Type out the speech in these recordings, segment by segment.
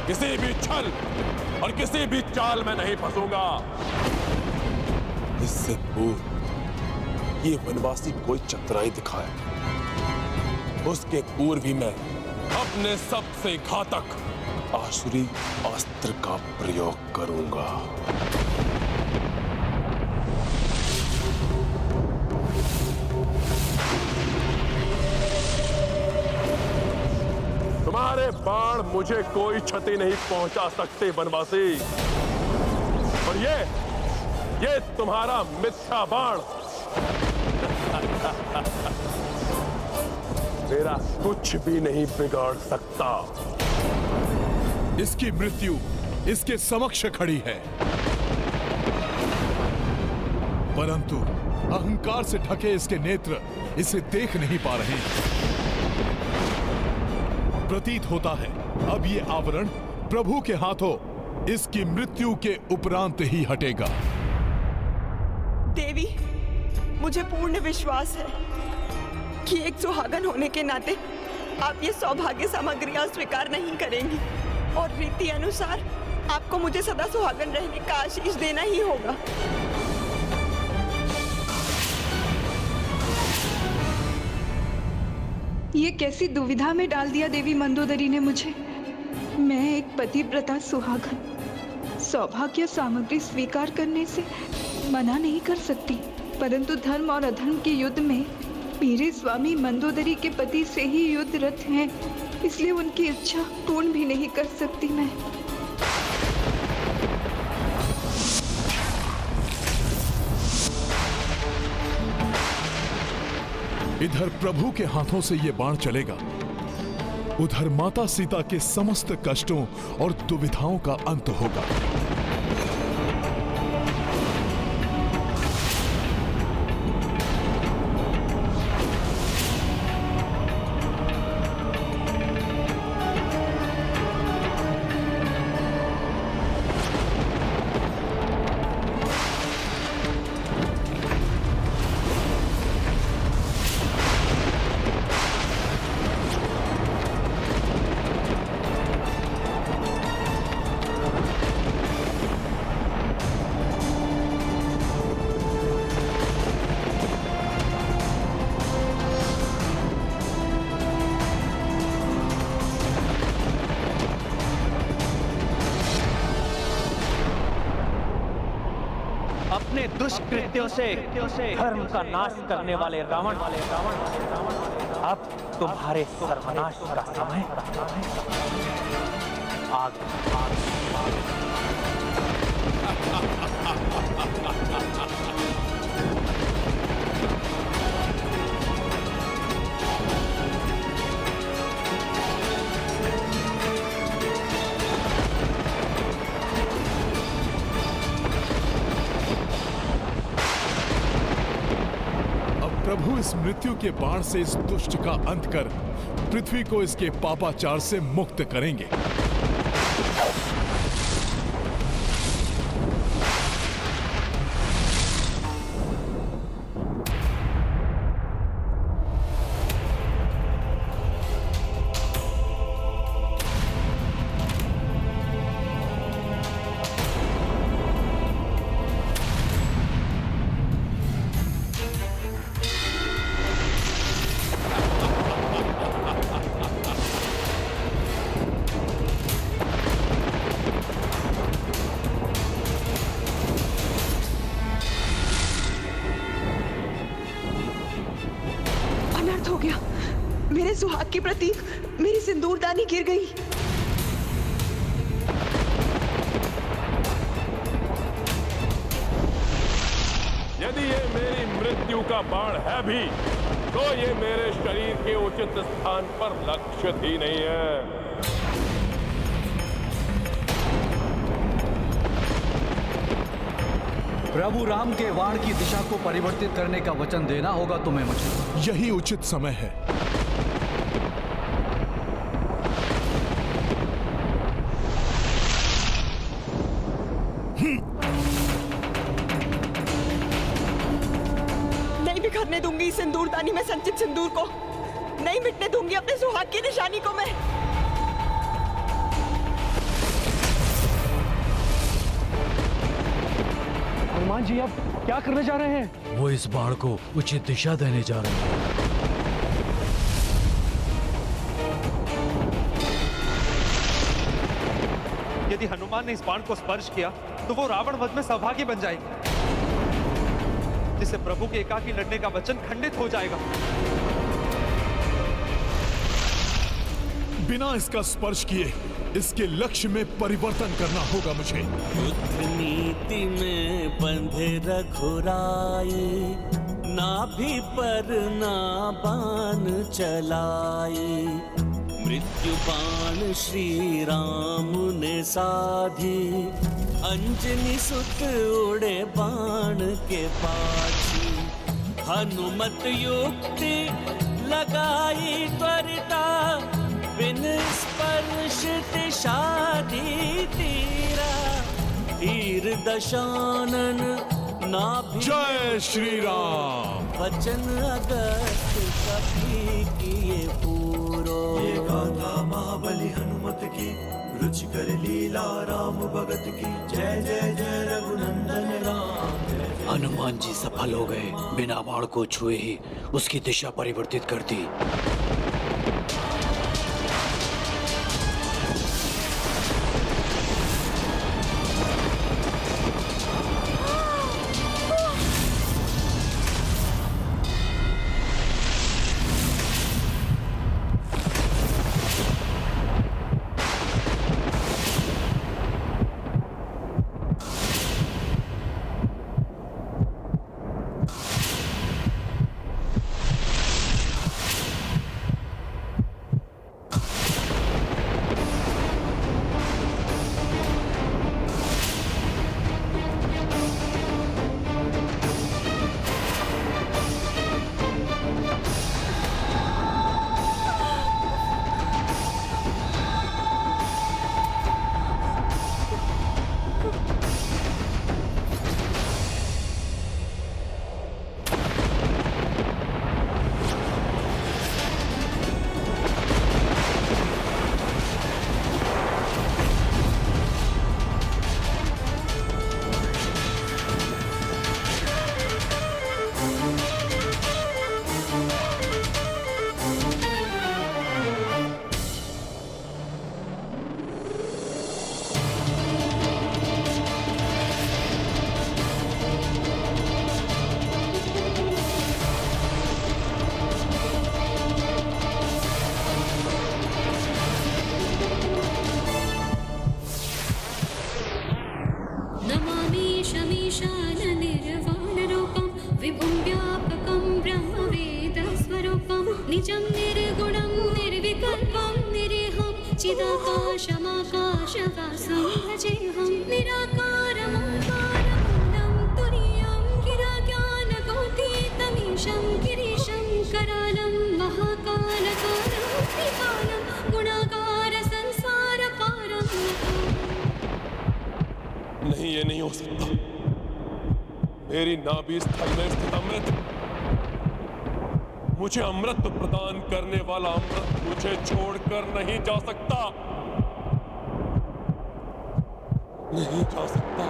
किसी भी छल और किसी भी चाल में नहीं फंसूंगा। इससे पूर्व ये वनवासी कोई चतुराई दिखाए, उसके पूर्व ही मैं अपने सबसे घातक आसुरी अस्त्र का प्रयोग करूंगा। तुम्हारे बाण मुझे कोई क्षति नहीं पहुंचा सकते वनवासी, और ये तुम्हारा मिथ्या बाण मेरा कुछ भी नहीं बिगाड़ सकता। इसकी मृत्यु इसके समक्ष खड़ी है, परंतु अहंकार से ढके इसके नेत्र इसे देख नहीं पा रहे। प्रतीत होता है अब ये आवरण प्रभु के हाथों इसकी मृत्यु के उपरांत ही हटेगा। देवी, मुझे पूर्ण विश्वास है कि एक सुहागन होने के नाते आप ये सौभाग्य सामग्रियां स्वीकार नहीं करेंगी, और रीति अनुसार आपको मुझे सदा सुहागन रहने का आशीष देना ही होगा। ये कैसी दुविधा में डाल दिया देवी मंदोदरी ने मुझे। मैं एक पतिव्रता सुहागन सौभाग्य सामग्री स्वीकार करने से मना नहीं कर सकती, परंतु धर्म और अधर्म के युद्ध में मेरे स्वामी मंदोदरी के पति से ही युद्धरत हैं, इसलिए उनकी इच्छा पूर्ण भी नहीं कर सकती मैं। इधर प्रभु के हाथों से ये बाण चलेगा, उधर माता सीता के समस्त कष्टों और दुविधाओं का अंत होगा। अपने दुष्कृत्यों से धर्म का नाश करने वाले रावण, अब तुम्हारे सर्वनाश का समय आ गया। प्रभु इस मृत्यु के बाण से इस दुष्ट का अंत कर पृथ्वी को इसके पापाचार से मुक्त करेंगे। हो गया, मेरे सुहाग की प्रतीक मेरी सिंदूरदानी गिर गई। यदि ये मेरी मृत्यु का बाण है भी, तो ये मेरे शरीर के उचित स्थान पर लक्षित ही नहीं है। प्रभु राम के वाण की दिशा को परिवर्तित करने का वचन देना होगा तुम्हें मुझे। यही उचित समय है। नहीं बिखरने दूंगी सिंदूरदानी में संचित सिंदूर को, नहीं मिटने दूंगी अपने सुहाग की निशानी को मैं। जी अब क्या करने जा रहे हैं? वो इस बाण को उचित दिशा देने जा रहे हैं। यदि हनुमान ने इस बाण को स्पर्श किया तो वो रावण वध में सौभाग्य बन जाएगी, जिससे प्रभु के एकाकी लड़ने का वचन खंडित हो जाएगा। बिना इसका स्पर्श किए इसके लक्ष्य में परिवर्तन करना होगा मुझे। युद्ध नीति में बंधे रघुराई, नाभि पर ना बाण चलाई। मृत्यु बाण श्री राम ने साधी, अंजनी सुत उड़े बाण के पाछी। हनुमत युक्ति लगाई त्वरिता, बिन स्पर्श दिशादी तीरा। तीर दशानन नाभि जय श्री राम। वचन अगस्त कपि किए पूरो। ये गाथा महाबली हनुमत की, रुचि कर लीला राम भगत की। जय जय जय रघुनंदन राम। हनुमान जी सफल हो गए, बिना बाण को छुए ही उसकी दिशा परिवर्तित कर दी। निजं निर्गुणं निर्विकल्पं निरीहं चिदाकाशमाकाशवासं भजेऽहं निराकारमोकारमूलं तुरीयं गिराज्ञानकोटितमीशं गिरीशं करालं महाकालकारं त्रिकालं गुणाकार संसारपारं। नहीं, ये नहीं हो सकता। मेरी नाभि स्थल में स्थित अमृत, मुझे अमृत प्रदान करने वाला अमृत मुझे छोड़कर नहीं जा सकता, नहीं जा सकता।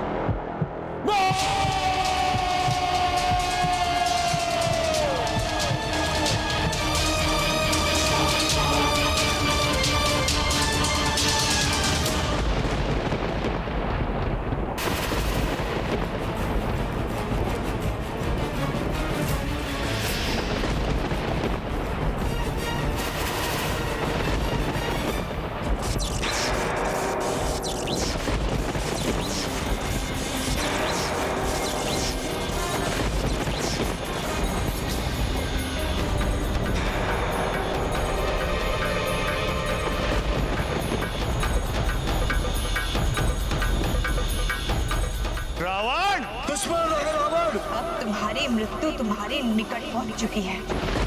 मृत्यु तुम्हारे निकट पहुंच चुकी है।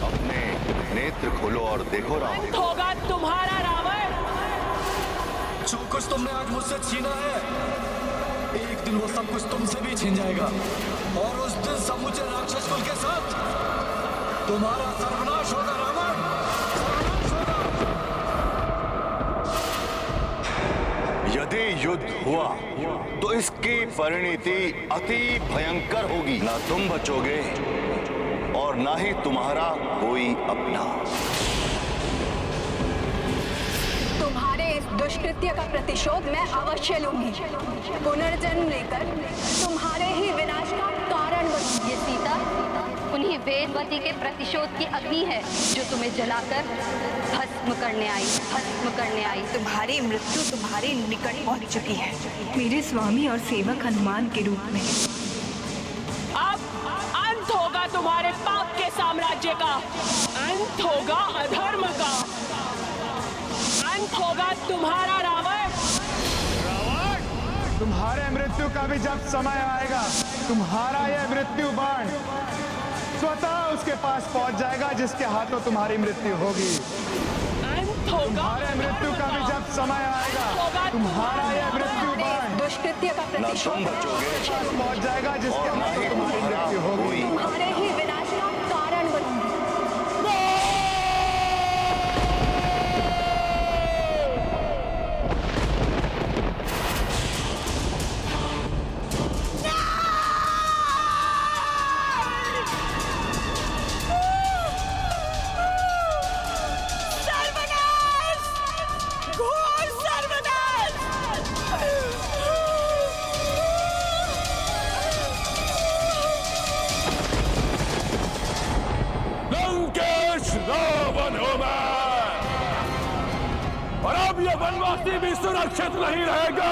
अपने नेत्र खोलो और देखो रावण। होगा तुम्हारा रावण। जो कुछ तुमने आज मुझसे छीना है, एक दिन वो सब कुछ तुमसे भी छीन जाएगा, और उस दिन समूचे राक्षस कुल के साथ तुम्हारा सर्वनाश होगा रावण, सर्वनाश होगा। यदि युद्ध हुआ तो इसकी परिणति अति भयंकर होगी। ना तुम बचोगे और ना ही तुम्हारा कोई अपना। तुम्हारे इस दुष्कृत्य का प्रतिशोध मैं अवश्य लूंगी। पुनर्जन्म लेकर तुम्हारे ही विनाश का कारण बनूंगी। ये सीता उन्हीं वेदवती के प्रतिशोध की अग्नि है जो तुम्हें जलाकर भस्म करने आई। तुम्हारी मृत्यु तुम्हारे निकट पहुंच चुकी है, मेरे स्वामी और सेवक हनुमान के रूप में। अब अंत होगा तुम्हारे पाप के साम्राज्य का, अंत होगा अधर्म का, अंत होगा तुम्हारा रावण। तुम्हारे मृत्यु का भी जब समय आएगा, तुम्हारा यह मृत्यु बाण स्वतः उसके पास पहुंच जाएगा जिसके हाथों तुम्हारी मृत्यु होगी। तुम्हारे मृत्यु का भी जब समय आएगा, तुम्हारा यह मृत्यु बाण दुष्कृत्य का प्रतिशोध पहुंच जाएगा जिसके हाथों तुम्हारी मृत्यु होगी। तुम्हारे ही विनाश का कारण बनूंगी। रावण हूं मैं, और अब ये वनवासी भी सुरक्षित नहीं रहेगा।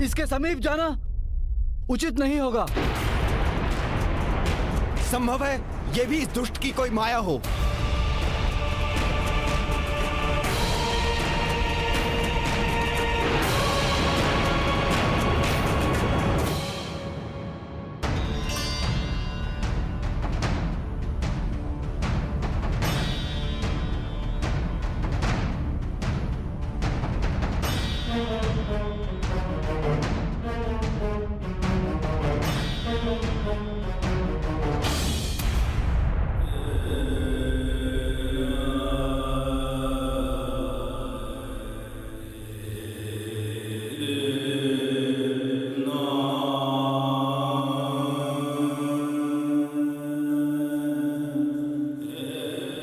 इसके समीप जाना उचित नहीं होगा। संभव है ये भी इस दुष्ट की कोई माया हो।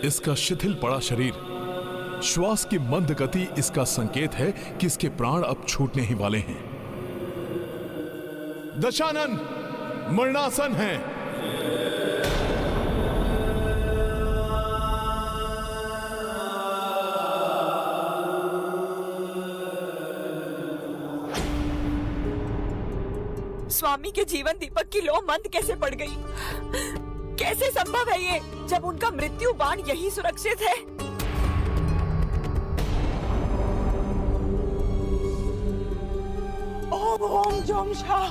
इसका शिथिल पड़ा शरीर, श्वास की मंद गति इसका संकेत है कि इसके प्राण अब छूटने ही वाले हैं। दशानन मरणासन है। स्वामी के जीवन दीपक की लौ मंद कैसे पड़ गई? कैसे संभव है ये, जब उनका मृत्यु बाण यही सुरक्षित है? ओम ओम जोम शाह,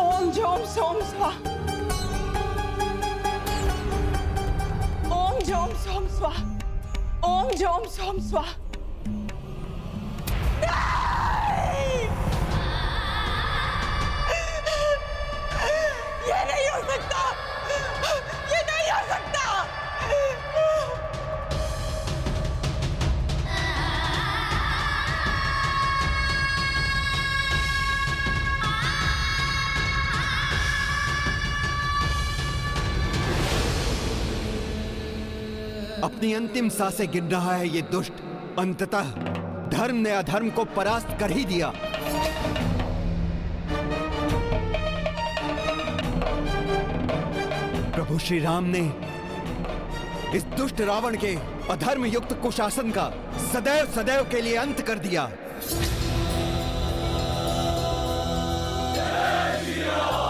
ओम जोम सोम स्वाहा, ओम जोम सोम स्वाहा, ओम जोम सोम स्वाहा। ये नहीं हो सकता, ये नहीं हो सकता। अपनी अंतिम सांसें गिन रहा है ये दुष्ट। अंततः धर्म ने अधर्म को परास्त कर ही दिया। प्रभु श्री राम ने इस दुष्ट रावण के अधर्म युक्त कुशासन का सदैव सदैव के लिए अंत कर दिया। जय श्री राम।